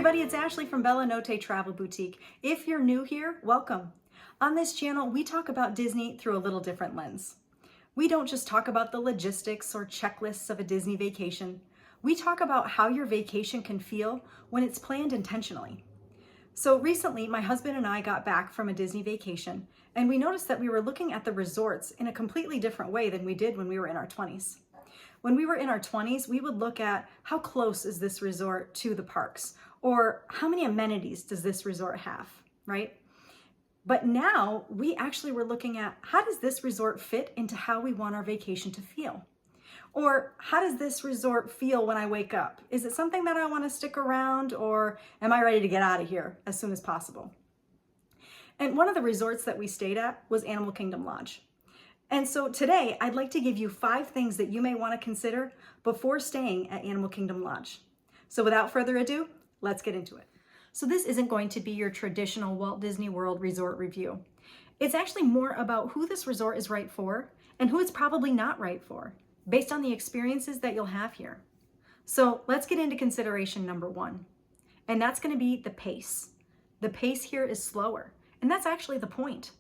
everybody, it's Ashley from Bella Notte Travel Boutique. If you're new here, welcome. On this channel, we talk about Disney through a little different lens. We don't just talk about the logistics or checklists of a Disney vacation. We talk about how your vacation can feel when it's planned intentionally. So recently, my husband and I got back from a Disney vacation, and we noticed that we were looking at the resorts in a completely different way than we did when we were in our 20s. When we were in our 20s, we would look at how close is this resort to the parks, or how many amenities does this resort have, right? But now we actually were looking at how does this resort fit into how we want our vacation to feel? Or how does this resort feel when I wake up? Is it something that I want to stick around, or am I ready to get out of here as soon as possible? And one of the resorts that we stayed at was Animal Kingdom Lodge. And so today I'd like to give you 5 things that you may want to consider before staying at Animal Kingdom Lodge. So without further ado, let's get into it. So this isn't going to be your traditional Walt Disney World resort review. It's actually more about who this resort is right for and who it's probably not right for, based on the experiences that you'll have here. So let's get into consideration number 1, and that's going to be the pace. The pace here is slower, and that's actually the point.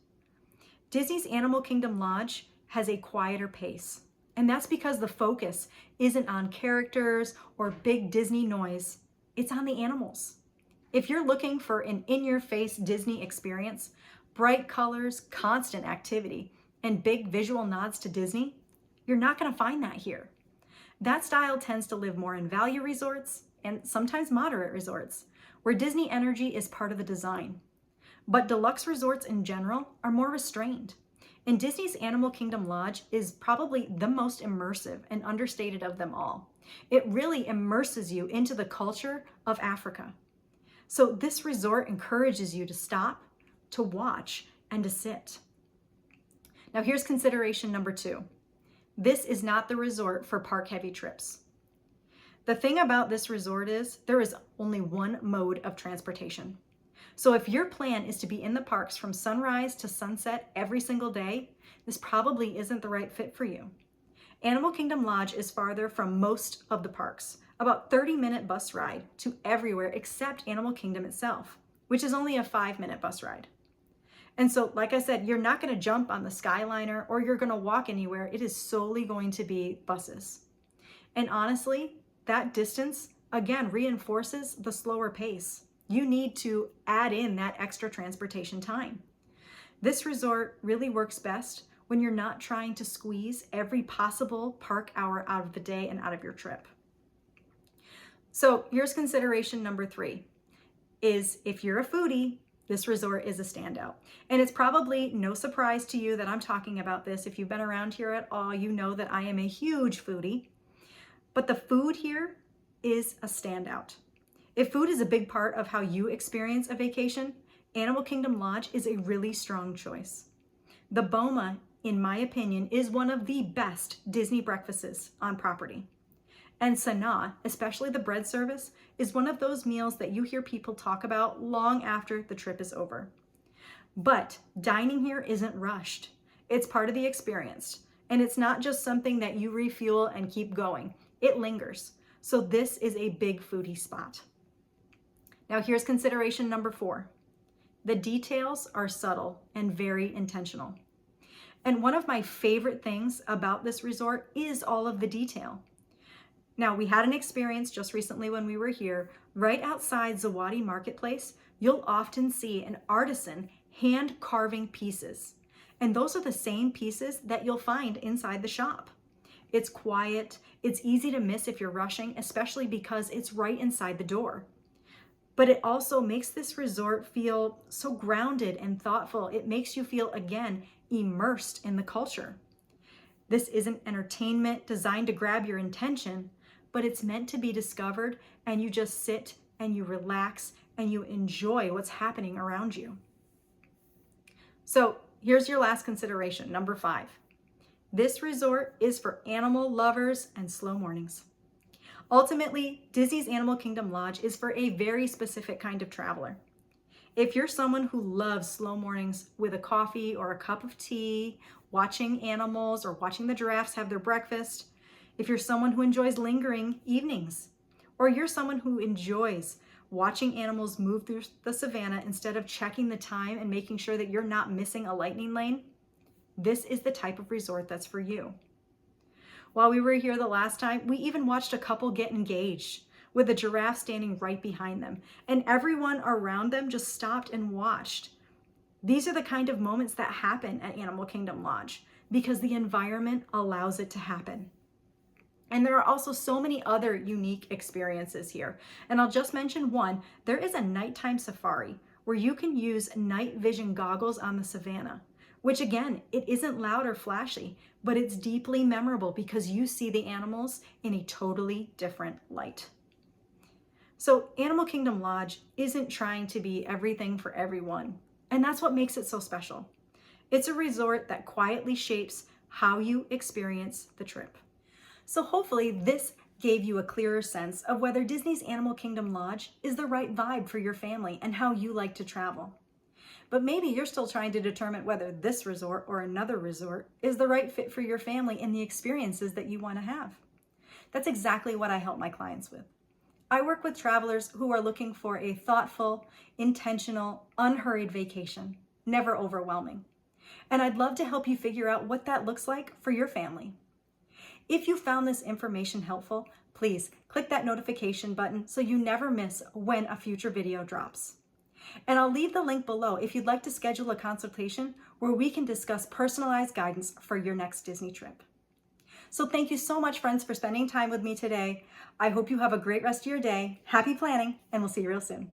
Disney's Animal Kingdom Lodge has a quieter pace, and that's because the focus isn't on characters or big Disney noise, it's on the animals. If you're looking for an in-your-face Disney experience, bright colors, constant activity, and big visual nods to Disney, you're not going to find that here. That style tends to live more in value resorts and sometimes moderate resorts, where Disney energy is part of the design. But deluxe resorts in general are more restrained. And Disney's Animal Kingdom Lodge is probably the most immersive and understated of them all. It really immerses you into the culture of Africa. So this resort encourages you to stop, to watch, and to sit. Now here's consideration number 2. This is not the resort for park-heavy trips. The thing about this resort is there is only one mode of transportation. So if your plan is to be in the parks from sunrise to sunset every single day, this probably isn't the right fit for you. Animal Kingdom Lodge is farther from most of the parks, about 30-minute bus ride to everywhere except Animal Kingdom itself, which is only a 5-minute bus ride. And so, like I said, you're not going to jump on the Skyliner or you're going to walk anywhere. It is solely going to be buses. And honestly, that distance, again, reinforces the slower pace. You need to add in that extra transportation time. This resort really works best when you're not trying to squeeze every possible park hour out of the day and out of your trip. So here's consideration number 3, is if you're a foodie, this resort is a standout. And it's probably no surprise to you that I'm talking about this. If you've been around here at all, you know that I am a huge foodie. But the food here is a standout. If food is a big part of how you experience a vacation, Animal Kingdom Lodge is a really strong choice. The Boma, in my opinion, is one of the best Disney breakfasts on property. And Sanaa, especially the bread service, is one of those meals that you hear people talk about long after the trip is over. But dining here isn't rushed. It's part of the experience. And it's not just something that you refuel and keep going. It lingers. So this is a big foodie spot. Now here's consideration number 4. The details are subtle and very intentional. And one of my favorite things about this resort is all of the detail. Now, we had an experience just recently when we were here. Right outside Zawadi Marketplace, you'll often see an artisan hand carving pieces. And those are the same pieces that you'll find inside the shop. It's quiet, it's easy to miss if you're rushing, especially because it's right inside the door. But it also makes this resort feel so grounded and thoughtful. It makes you feel, again, immersed in the culture. This isn't entertainment designed to grab your attention, but it's meant to be discovered, and you just sit and you relax and you enjoy what's happening around you. So here's your last consideration, number 5. This resort is for animal lovers and slow mornings. Ultimately, Disney's Animal Kingdom Lodge is for a very specific kind of traveler. If you're someone who loves slow mornings with a coffee or a cup of tea, watching animals or watching the giraffes have their breakfast, if you're someone who enjoys lingering evenings, or you're someone who enjoys watching animals move through the savanna instead of checking the time and making sure that you're not missing a lightning lane, this is the type of resort that's for you. While we were here the last time, we even watched a couple get engaged with a giraffe standing right behind them, and everyone around them just stopped and watched. These are the kind of moments that happen at Animal Kingdom Lodge because the environment allows it to happen. And there are also so many other unique experiences here. And I'll just mention one. There is a nighttime safari where you can use night vision goggles on the savanna, which again, it isn't loud or flashy, but it's deeply memorable because you see the animals in a totally different light. So Animal Kingdom Lodge isn't trying to be everything for everyone. And that's what makes it so special. It's a resort that quietly shapes how you experience the trip. So hopefully this gave you a clearer sense of whether Disney's Animal Kingdom Lodge is the right vibe for your family and how you like to travel. But maybe you're still trying to determine whether this resort or another resort is the right fit for your family and the experiences that you want to have. That's exactly what I help my clients with. I work with travelers who are looking for a thoughtful, intentional, unhurried vacation, never overwhelming. And I'd love to help you figure out what that looks like for your family. If you found this information helpful, please click that notification button so you never miss when a future video drops. And I'll leave the link below if you'd like to schedule a consultation where we can discuss personalized guidance for your next Disney trip. So thank you so much, friends, for spending time with me today. I hope you have a great rest of your day. Happy planning, and we'll see you real soon.